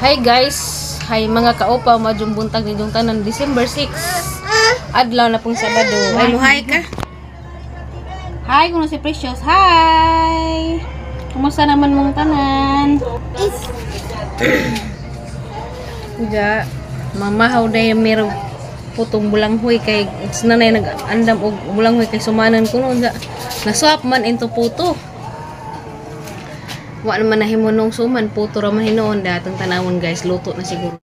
Hi guys, hi mga kaupa, majumbuntag ni dong tanan December 6. Adlaw na pong Sabado. Ay muhay ka. Hi, kuno si Precious. Hi. Kumusta naman mong tanan? Ja, mamahaw day mero putong bulanghoy kay nanay nag-andam og bulanghoy kay sumanan kuno ja. Naswap man into puto. Wa naman na himunong suman, puto ra man hinoon datong tanawon guys, luto na siguro.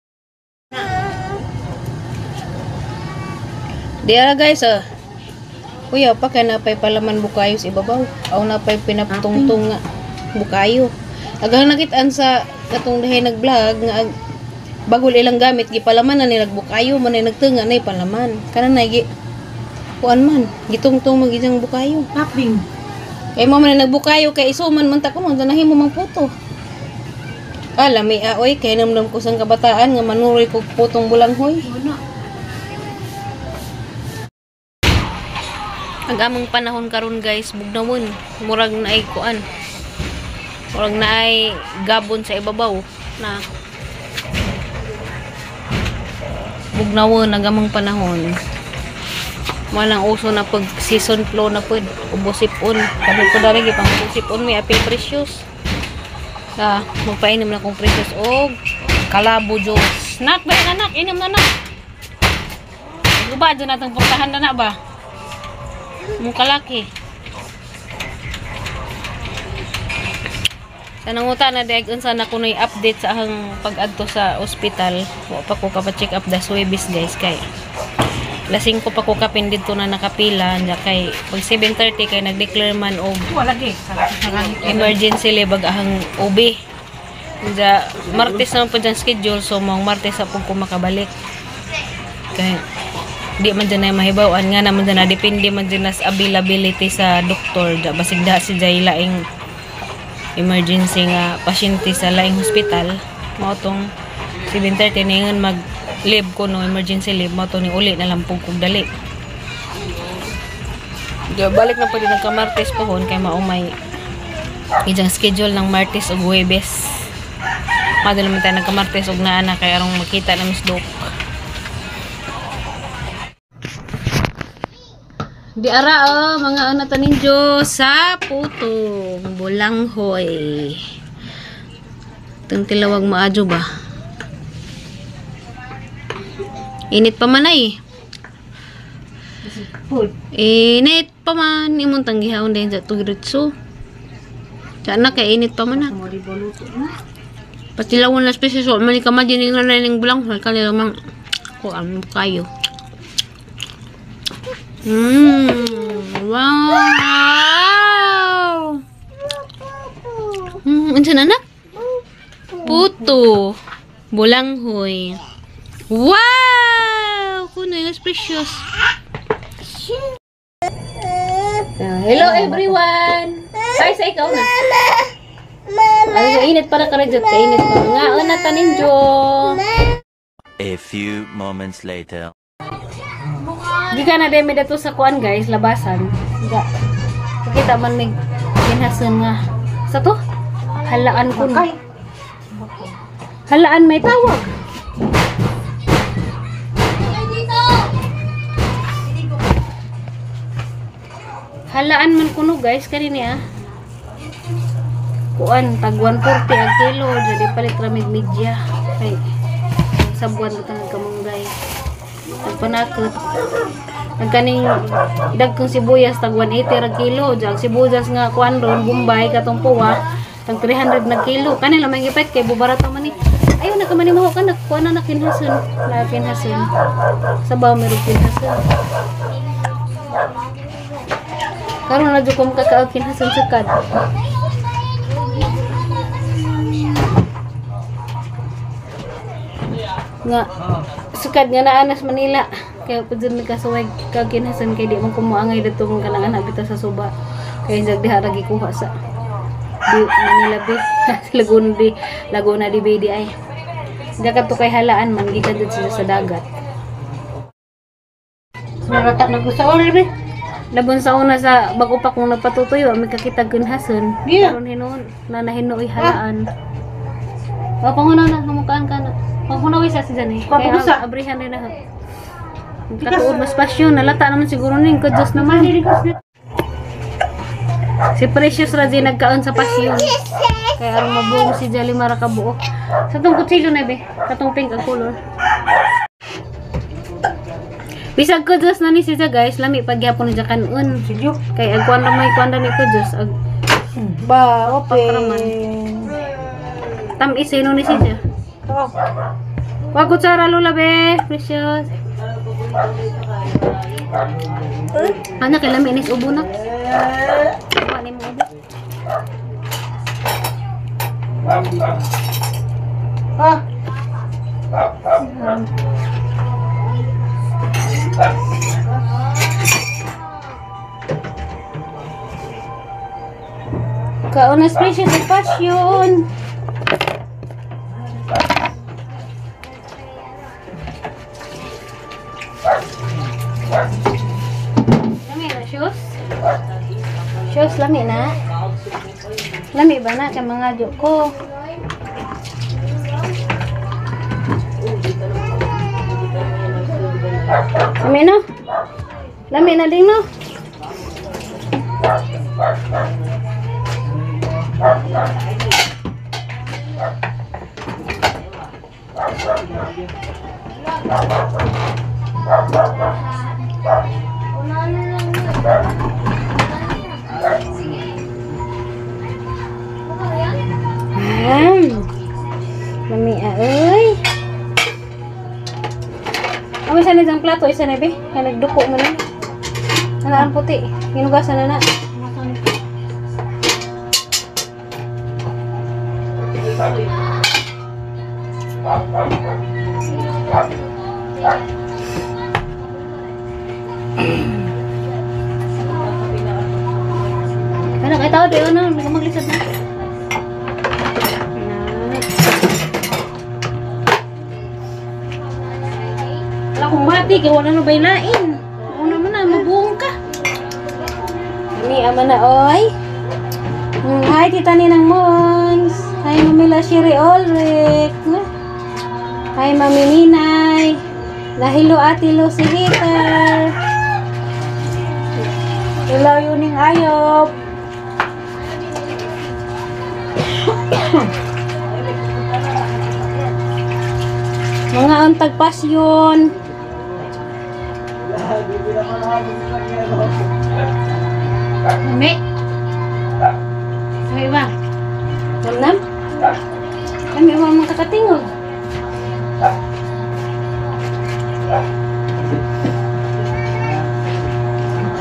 Diara guys kuya pa kay napay palaman bukayo sa ibabaw. Aw napay pinaptungtong nga bukayo. Agang nakitaan sa katong dahay nag-vlog nga bagol ilang gamit gipalaman na nilag bukayo man ay nagtunga nay palaman. Kana nay gi kuan man gitungtong magijang bukayo. Taping. Kay mo man nagbukayo kay isuman man ta ko man nahimo mang puto. Lami aoy kay namdam ko sang kabataan nga manuroy kog putong bulanghoy. Ang among panahon karon guys, bugnawon, murag na ay kuan. Murag na ay gabon sa ibabaw na bugnawon ang among panahon. Walang uso na pag season flow na pud ubosipon kabel ko dali gipang ubosipon may apil Precious magpainom na kong Precious og kalabo juice. Nak ba anak inom na nak guba dyan natang portahan na ba mong kalaki sa nanguta na deg unsa na kunoy update sa ahang pag-adto sa ospital. Wa pa ko ka-check up das Webis guys kay lasing ko pa ko kapin dito na nakapila nya kay pag 7:30 kay nag-declare man og emergency libag ahang OB. Nya Martes naman po dyan schedule so mong Martes sa pag ko makabalik. Kay di man dyan na mahibawan nga naman dyan na depende man dyan sa availability sa doktor. Basig da si jay laing emergency nga pasyente sa laing hospital mao tong 7:30 na yun mag leave ko no emergency leave mo to ni uli na lang pug dali. Balik na pwede nagka-Martes pohon kay maumay ijang schedule ng Martes ug Huwebes. Madalo man tayo nagka-Martes ug naa na kay arong makita na Miss Doc. Di ara mga anak taninjo sa putong bulanghoy. Tang tilawag maadyo ba? Init pa man ay. Init pa man. Imong tanggihawon din sa tugritso. Sana kay init pa man na. Patilawon na species. So, mali ka madinig na rin yung bulang. Halka nila mang kuan kayo. Wow! Ano na anak? Puto. Bulanghoy. Wow! Kuno yung Precious. Hello everyone! Ay, sa ikaw na. Ay, init para ka rin dyan. Kainit pa. Nga, una taninjo. A few moments later. Di ka na demi dato sa kuan guys, labasan. Diga. Pakita man may ginhasan nga. Sa to? Halaan ko na. Halaan may tawag. Halaan man kuno guys kanini kuan tag 140 ang kilo jadi palit ramig media kay sabuan ko tanang kamunggay nagpanakot nagkaning dagkong sibuyas tag 180 ang kilo jag sibuyas nga kuan ron Bombay katong puwa tag 300 na kilo kanila may gipet kay bubarato man ni ayo na kamani maho ka kuan na kinhason la kinhason sabaw meron kinhason karon na jud ko makakaog kinhason sukad nga sukad nga naa nas Manila kaya pud jud nagkasuwag kag kinhason kay di man ko moangay dito kung kanang anak bitaw sa suba kay jag diha ra gikuha sa Manila Bay. Laguna di Bay di ay. Dagat to kay halaan man gikan dito sila sa dagat. Narata na ko sa oras be. Labon sa una sa bago pa kung nagpatutuyo, may kakita gunhason. Yeah. Karon hinuon na nahinuoy halaan. Wa panguna na hamukaan ka na. Panguna sa si Janay. Papagusa. Kaya abrihan din na. Katuod mas pasyon, nalata naman siguro ning kudus naman. Si Precious ra din nagkaon sa pasyon. Kaya aron mabuong si Jali mara ka buok. Sa tong kutsilyo na be, katong pink ang color. Bisag kudus na ni siya guys, lami pagyapon ni kanon. Sige. Kay agkuan na may kuanda ni kudus ag Ba, Pakraman. Tamis no ni siya. Oh. Wa kutsara lula be, Precious. Ana kay lami nis ubo na. Wa ni mo ubo. Ah. Kaunas Precious sa pasyon. Lami na shoes? Shoes lami na? Lami ba na kay mga jo ko? Lami no? Lami na din no? Lami ay. Ang isa na diyang plato, isa na be. Kaya nagduko mo na. Ano ang puti? Hinugasan na na. Ano kaya tao doon? Hindi ka maglisod na. Wala kong mati, kaya wala na baylain. Una mo na, mabuong ka. Kami ama na, oy. Hi, tita Ninang Mons. Hi, Mamila Shiri Ulrich. Hi, Mami Ninay. Nahilo ati lo si Hitter. Hello, Yuning Ayop. Mga untag pasyon. Mami. Ay ba? Nam? Kami mga kakatingog.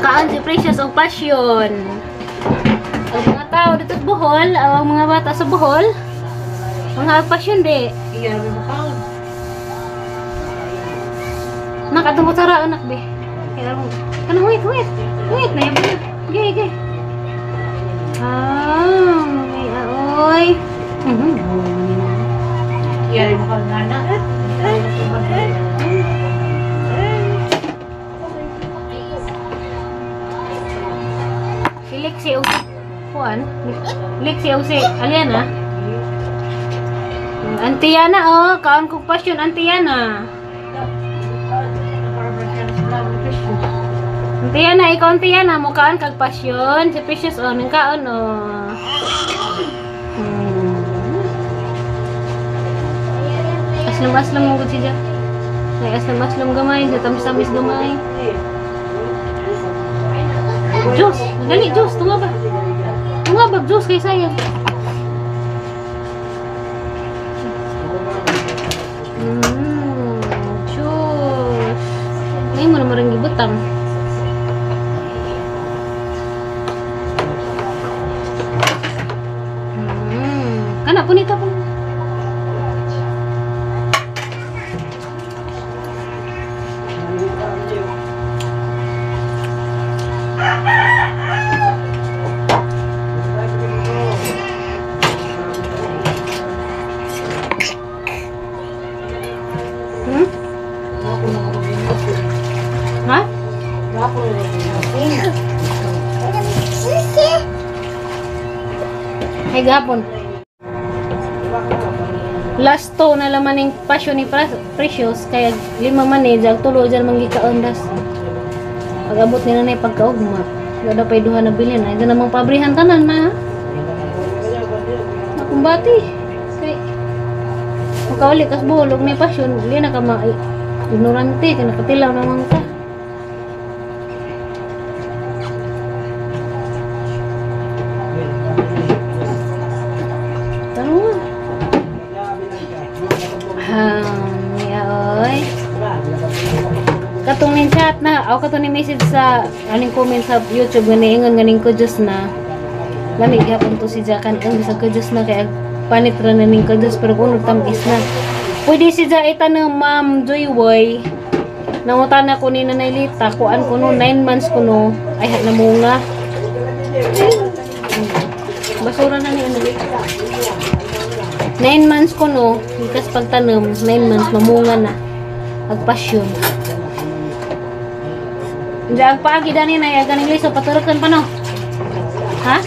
Kaan si Precious o pasyon. Ang mga tao dito sa Bohol, ang mga bata sa Bohol, mga pasyon di. Iya, ba? Nakatungkot sa raan, anak be. Kaya mo, kanang wait, na yabo na. Okay. May aoy. Iya, ba ngana? Si Lexi o Juan, Lexi o si Aliana. Auntie Yana, oh, kaon kong pasyon, Auntie Yana. Auntie Yana, ikaw Auntie Yana, mo kaon kag pasyon. Si Precious, oh, nang kaon, oh. Aslam-aslam mo gud siya. Ay, aslam-aslam gamay, tamis-tamis gamay. Diyos, dali, Diyos, tunga ba? Tunga ba, Diyos, kay sayang. Diyos. Ngayon mo naman rin gibutang. Kana, punita po. Ay gapon. Last to na laman ng passion ni Precious kaya 5 man jag tulo dyan manggikaondas. Pag-abot nila na pagkaugma. Gada pa'y duha na bilhin. Ay namang pabrihan tanan na. Nakumbati. Kay makawali kas bulog ni passion. Hindi na ka ignorante. Kaya nakatilaw naman ka. Oy. Katong ning chat na, katong ni message sa aning comment sa YouTube gani ingon ganing ko Diyos na. Lami gyapon to si Jakan ang bisag ko Diyos na kay panit ra na ning ko Diyos pero kuno tamis na. Pwede si Ja itanong Ma'am Joyboy. Nangutana ko ni Nanay Lita kuan kuno 9 months kuno ay namunga. Basura na ni ano. 9 months ko no, ikas pagtanom, 9 months, mamunga na. Agpasyon. Hindi, agpaagi dani na, ganing liso, paturukan pa no? Ha?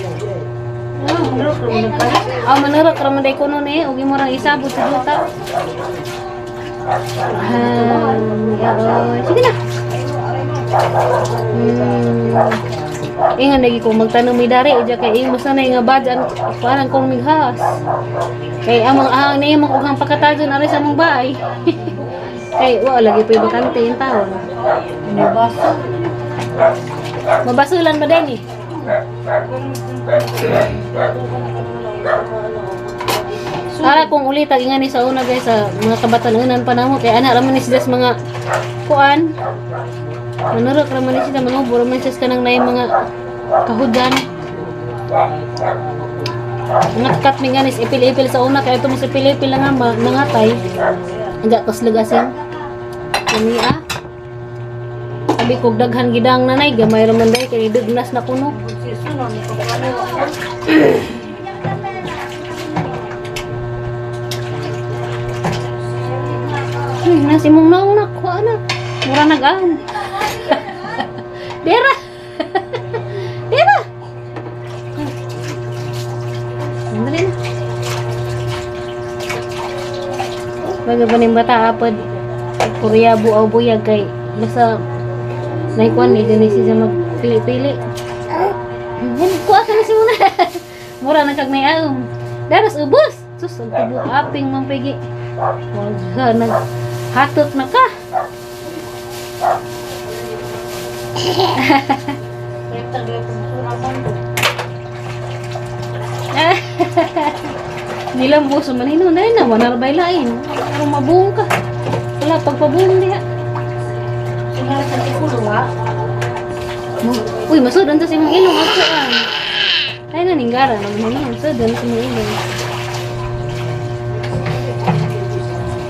Manurok raman day ko nun eh, huwag mo rang isabot sa duta. Sige na. Ingan lagi ko magtanong mi dari, uja kay ing basta na nga badyan, parang kong mighas. Kay amang ahang na imong ughang pakatajon ari sa mong bahay. Kay wa lagi pay bakante in taon. Mabaso. Mabasulan ba din eh? Ara kung ulitag ingan ni sa una guys sa mga kabatanunan pa namo kay ana ra man is just mga kuan. Manurok ra man sila manubor man siya kanang nay mga kahudan. Mga kat mi ganis ipil-ipil sa una kaya ito mo sa ipil-ipil na nga nangatay. Hangga tos lugasin. Kami sabi kog daghan gidang nanay gamay ra man day kay dugnas na kuno. Nasi mong nauna ko anak. Mura nag-ahon. Dera. Dera. Andali na. Baga ba ning bata apad Korea buaw buyag kay basta naikuan ni dini siya magpili-pili. Kuha ka na si muna. Mura na kag may-ahon. Daras ubos. Sus, ang tubo aping mampigi. Wala nag hatot na ka. Nilambo sa manino na yun. Wanarbay lain. Pero mabuong ka. Wala, pagpabuong diha. Sinala sa tikulo ha? Uy, masudan sa simong ilong. Ako ay nga ninggara. Masudan sa simong ilong.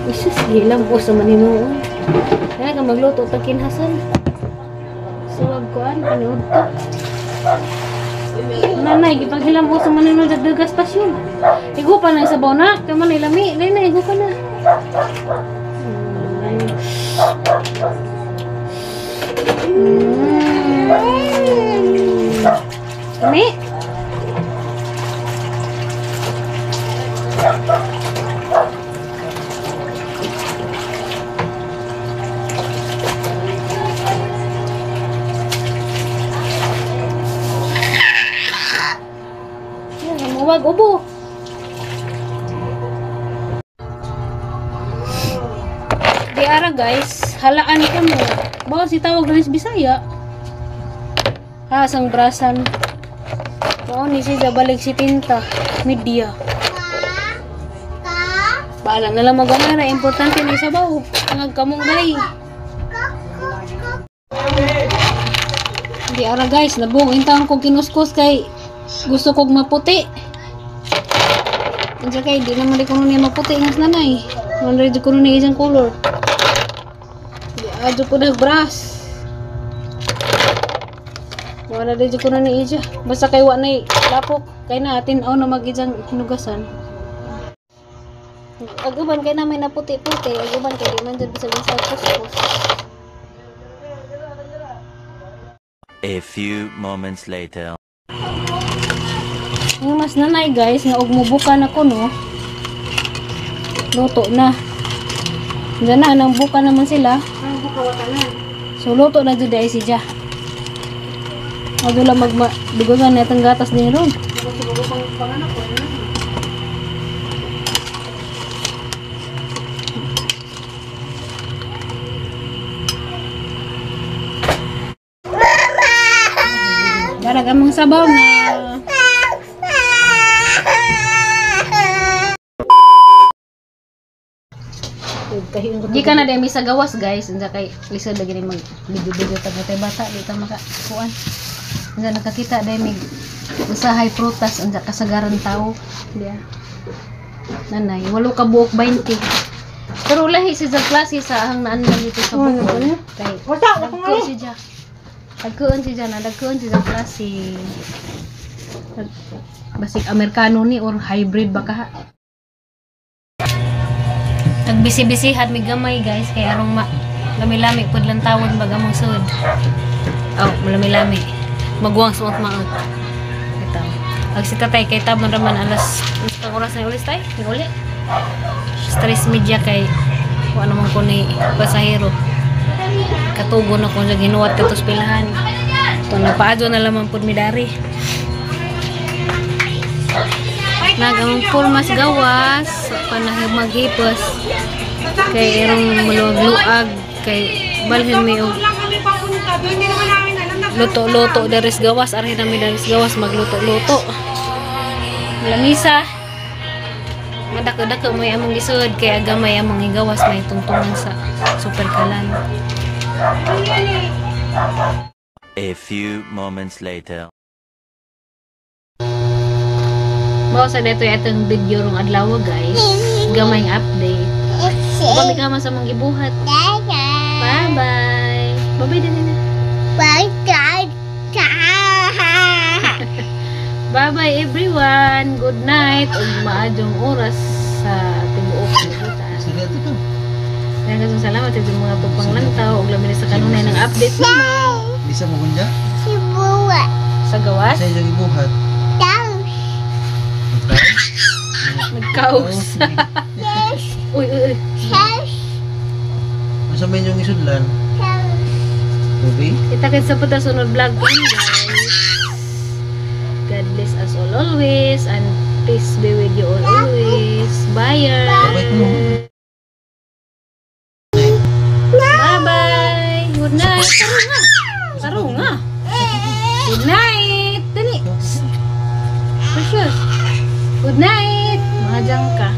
Isus, nilambo sa manino. Kaya ka magluto tag kinhasan. Suwag ko panood to. Nanay, gipaghilam ko sa manino dagdagas pasyon. Igo pa na sa bona, kay man ilami, nay na igo pa na. Kami? Wag ubo. Di ara guys, halaan ka mo. Bawa si tawag guys Bisaya. Hasang brasan. Mao ni siya balik si tinta, media. Baala na lang magamara, importante ni sabaw. Ang kamong dai. Di ara guys, nabung intang ko kinuskus kay gusto kog maputi. Unsa kay di naman di kuno ni maputi ngas nanay. Man di kuno ni isang color. Di adto ko brush. Wala di kuno ni ija. Basta kay wa nay lapok kay natin aw na magijang hinugasan. Aguban kay na may naputi-puti, aguban kay di man jud bisag sa kuskus. A few moments later. Ang mas nanay guys, nga og mubuka na ko no. Luto na. Diyan na, nang buka naman sila. Ang bukawatanan. So, luto na dyan dahil si Ja. Magula magdugugan na itong gatas ni Ron. Ako siguro panganak ko. Darag among sabaw na. Di ka na demi sa gawas guys. Unsa kay lisod lagi mag video-video tag tay bata di ta makakuan. Unsa nakakita demi usahay prutas unsa kasagaran tao. Diya. Nanay, walo ka buok 20. Pero lahi si sa klase sa ahang naandan dito sa Bukol. Kay dagko si Ja. Dagkoon si Ja na dagkoon si sa klase. Basik Amerikano ni or hybrid baka. Nagbisi-bisihan mi gamay guys kay arong lami-lami pud lang tawon bagamong sud. Oh, lami-lami. Magwang suot maot. Ito. Ag si tatay kay tabon raman alas kang oras na ulis tay? Ni uli. Stress media kay kung ano man ko ni pasahero. Katugo na ko sa ginuwat katos pilahan. Ito napaadyo na lamang pud mi dari. Nagamang pulmas gawas panahig maghipos kay irong mulog-luag kay balhin mi og luto-luto daris gawas arhin nami daris gawas magluto-luto lamisa madako-dako may among gisud kay agamay among igawas may tungtungan sa super kalan. A few moments later. Mao sa dito atong video rong adlaw guys. Gamay nga update. Bye ka man sa mga gibuhat. Bye bye. Bye bye din na. Bye bye everyone. Good night ug maadjong oras sa tibuok kita. Sige ito to. Daghang salamat sa mga pagpanglantaw ug labi sa kanunay ng update mo. Bisa mo kunja? Sa gawas. Sa iyang ibuhat. Nagkaus. Uy, uy, uy. Masa may inyong isudlan? Tubig? Itakit sa puta sunod vlog ko guys. God bless us all always and peace be with you all always. Bye. Babay mo. Bye bye. Good night. Taro nga. Good night. Dali. Precious. Good night. Mahajang ka.